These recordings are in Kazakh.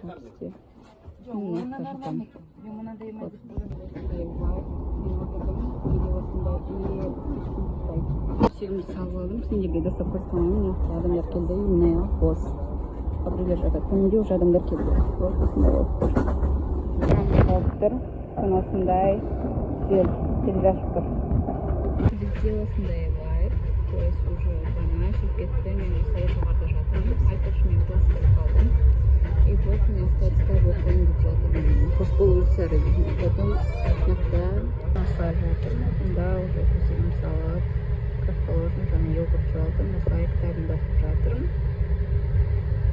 бар бізде. Фильмді салып алдым, сендерге достап көрсетемін. Адамдар келді, именно бос. Біреулер жатады. Көңілде уже адамдар келді. Осындай болып тұр. Болып тұр. Күн осындай тел жасып тұр. Бізде осындай вайб. Поезд уже бана шығып кетті. Мен осылай жоғарда жатырмын. Айтпақшы мен поезд келіп қалдым. И вот мен статистап оқайын деп жатырмын. Қосбол улицары деген. Потом мақта осылай жатыр. Мұнда уже төсегім салып, как положено, жаңа йогурт жеп алдым. Осылай кітабымды оқып жатырмын.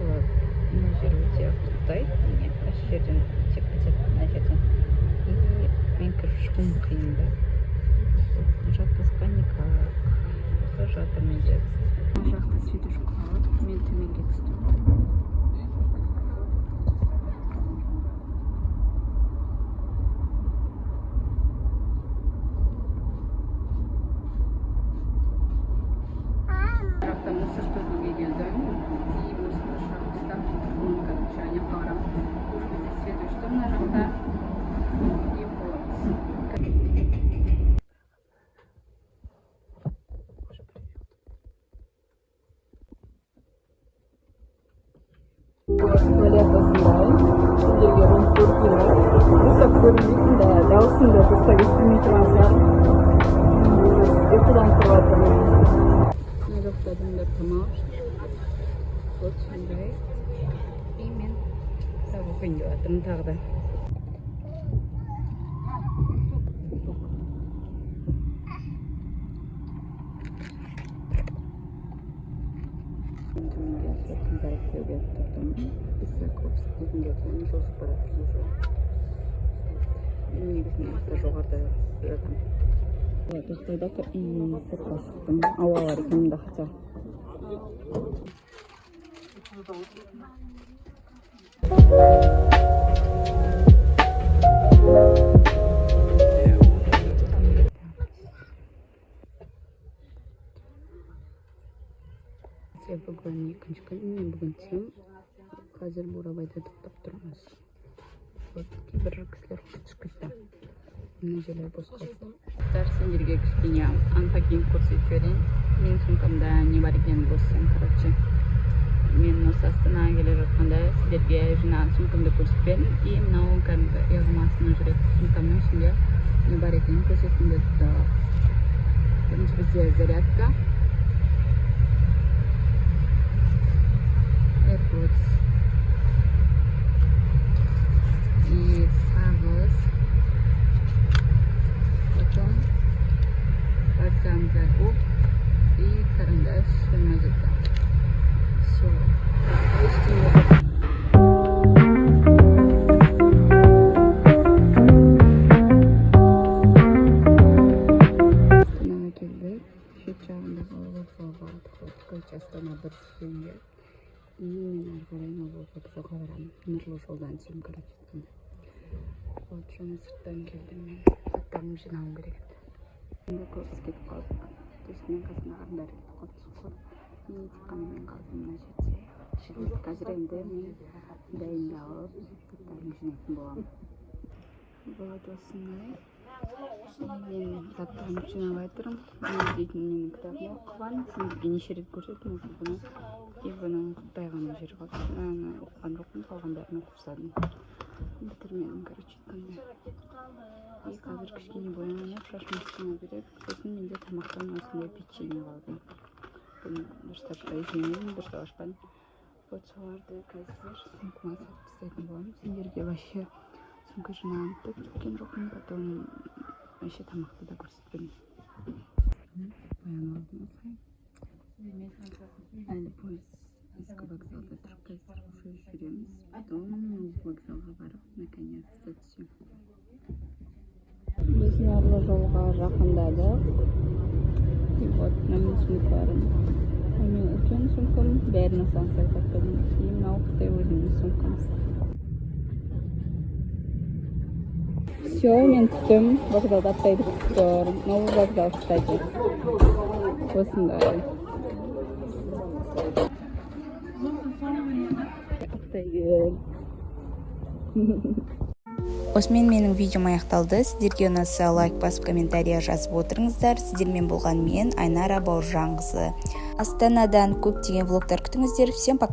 Вот. Мына жер өте құлтай. Міне осы жерден тек кетеді, мына жерден. И мен кіріп шығуым қиын да. Жатпасқа никак. Осылай жатырмын де. Мына жақта светошка қалып, мен төменге түстім. Мусор төгуге келдім. И мусор шағыстан және қарам. Бізде свет өшті мына жақта. И вот. Туалет осындай. Сендерге оны көрінеді. Дұрыстап көрінбейтін да, дауысында дұрыстап естілмей тұрған. Ұйқыдан тұрып жатырмын. Адамдар тамақ ішті. Вот сондай. И мен кітап оқиын деп жатырмын тағы да. Төменге қымбарып деуге тұрдым. Исаковский дейтін жерден жылжып барады уже. Мен негізінен жоғарыда жатамын. Тоқтайда сыртқа шықтым. Ауалар екенімді хотя. Бүгін екінші күн, мен бүгін тем қазір Бурабайда тоқтап тұрмыз. Кейбір кісілер шығып кетті. Мына жерлер бос қалды. Сендерге кішкене анфакин көрсетіп жіберейін. Менің сумкамда не бар екенін көрсетсем, короче. Мен осы Астанаға келе жатқанда сіздерге жинаған сумкамды көрсетіп бердім. И мынау кәдімгі иығыма асынып жүретін сумкамның ішінде не бар екенін көрсеттім деді. Бірінші бізде зарядка, AirPods и сағыз. Потом бальзам для губ и карандаш Мазика. Все. Астанаға келдік. Шет жағындағы вокзал бардық. Короче, Астана бір түземге. И мен ары қарай вокзалға барамын. Нұрлы жолдан түсемін, короче. Вот, жаңа сырттан келдім мен. Заттарымды жинауым керек еді. Енді көріс кетіп қалдық. Төсімнің қасына адамдар кетіп қалды. И тек қана мен қалдым мына жерде. Қазір енді мен дайындалып, заттарымды жинайтын боламын. Вот осындай. Мен заттарымды жинап жатырмын. Мен дейтін менің кітабымды оқыған. Сендерге неше рет көрсеттім осы бұны. И бұның құттай ғана жері қалды. Оқыған жоқпын, қалғандарын оқып тастадым. Бітірмедім, короче, айтқанда. И қазір кішкене боянып, шашым ыстыма беріп, сосын менде тамақтан осындай печенье қалды. Бұны дұрыстап жемедім, дұрыстап ашпадым. Вот соларды қазір сумкама салып тастайтын боламын. Сендерге вообще сумка жинап кеткен жоқпын, потом вообще тамақты да көрсетпедім. Боянып алдым осылай. Әлі поезд ескі вокзалда тұрып, қазір уже жүреміз. Потом вокзалға барып, наконец-то түсем. Біз нұрлы жолға жақындадық. И вот менің сумкаларым. Мен үлкен сумкам, бәрін осыған салып тастадым. И мынау қытай өзімнің сумкам. Все, мен түстім. Вокзалда Қытайды күтіп тұр. Новый вокзал, кстати. Осындай. Қытайға Осымен менің видеом аяқталды. Сіздерге ұнаса лайк басып комментария жазып отырыңыздар. Сіздермен болған мен Айнара Бауыржанқызы. Астанадан көптеген влогтар күтіңіздер. Всем пока.